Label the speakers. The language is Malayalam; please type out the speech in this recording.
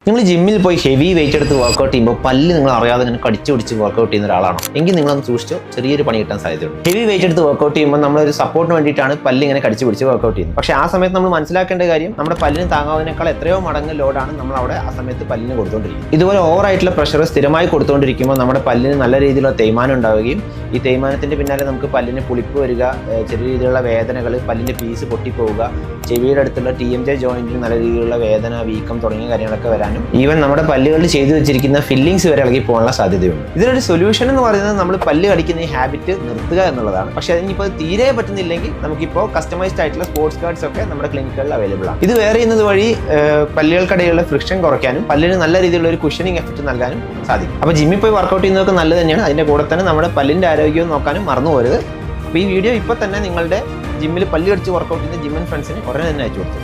Speaker 1: നിങ്ങൾ ജിമ്മിൽ പോയി ഹെവി വെയിറ്റ് എടുത്ത് വർക്കൗട്ട് ചെയ്യുമ്പോൾ പല്ല് നിങ്ങൾ അറിയാതെ ഇങ്ങനെ കടിച്ചു പിടിച്ച് വർക്കൗട്ട് ചെയ്യുന്ന ഒരാളാണോ എങ്കിൽ നിങ്ങളൊന്ന് സൂക്ഷിച്ചോ, ചെറിയൊരു പണി കിട്ടാൻ സാധ്യതയുണ്ട്. ഹെവി വെയിറ്റ് എടുത്ത് വർക്കൗട്ട് ചെയ്യുമ്പോൾ നമ്മളൊരു സപ്പോർട്ടിന് വേണ്ടിയിട്ടാണ് പല്ല് ഇങ്ങനെ കടിച്ചു പിടിച്ച് വർക്കൗട്ട് ചെയ്യുന്നത്. പക്ഷേ ആ സമയത്ത് നമ്മൾ മനസ്സിലാക്കേണ്ട കാര്യം നമ്മുടെ പല്ലിന് താങ്ങാവുന്നതിനേക്കാൾ എത്രയോ മടങ്ങ് ലോഡാണ് നമ്മൾ അവിടെ ആ സമയത്ത് പല്ലിന് കൊടുത്തുകൊണ്ടിരിക്കുന്നത്. ഇതുപോലെ ഓവറായിട്ടുള്ള പ്രഷർ സ്ഥിരമായി കൊടുത്തുകൊണ്ടിരിക്കുമ്പോൾ നമ്മുടെ പല്ലിന് നല്ല രീതിയിലുള്ള തേയ്മാനം ഉണ്ടാവുകയും ഈ തേയ്മാനത്തിന്റെ പിന്നാലെ നമുക്ക് പല്ലിന് പുളിപ്പ് വരിക, ചെറിയ രീതിയിലുള്ള വേദനകൾ, പല്ലിന്റെ പീസ് പൊട്ടിപ്പോവുക, ചെവിയുടെ അടുത്തുള്ള TMJ ജോയിന്റിന് നല്ല രീതിയിലുള്ള വേദന, വീക്കം തുടങ്ങിയ കാര്യങ്ങളൊക്കെ വരാനും ഈവൻ നമ്മുടെ പല്ലുകളിൽ ചെയ്തു വെച്ചിരിക്കുന്ന ഫില്ലിങ്സ് വരെ ഇളകി പോകാനുള്ള സാധ്യതയുണ്ട്. ഇതിനൊരു സൊല്യൂഷൻ എന്ന് പറയുന്നത് നമ്മൾ പല്ല് കടിക്കുന്ന ഈ ഹാബിറ്റ് നിർത്തുക എന്നുള്ളതാണ്. പക്ഷേ അതിനിപ്പോൾ തീരെ പറ്റുന്നില്ലെങ്കിൽ നമുക്കിപ്പോൾ കസ്റ്റമൈസ്ഡ് ആയിട്ടുള്ള സ്പോർട്സ് ഗാർഡ്സ് ഒക്കെ നമ്മുടെ ക്ലിനിക്കുകളിൽ അവൈലബിൾ ആണ്. ഇത് വെയർ ചെയ്യുന്നത് വഴി പല്ലുകൾക്കിടയിലുള്ള ഫ്രിക്ഷൻ കുറയ്ക്കാനും പല്ലിന് നല്ല രീതിയിലുള്ള ഒരു കുഷനിങ് എഫക്റ്റ് നൽകാനും സാധിക്കും. അപ്പോൾ ജിമ്മിൽ പോയി വർക്കൗട്ട് ചെയ്യുന്നതൊക്കെ നല്ലത് തന്നെയാണ്. അതിൻ്റെ കൂടെ തന്നെ നമ്മുടെ പല്ലിൻ്റെ ആരോഗ്യവും നോക്കാനും മറന്നു പോരുത്. അപ്പോൾ ഈ വീഡിയോ ഇപ്പോൾ തന്നെ നിങ്ങളുടെ ജിമ്മിൽ പല്ല് കടിച്ച് വർക്കൗട്ട് ചെയ്യുന്ന ജിം ആൻഡ് ഫ്രണ്ട്സിന് ഉടനെ തന്നെ അയച്ചു കൊടുത്തു.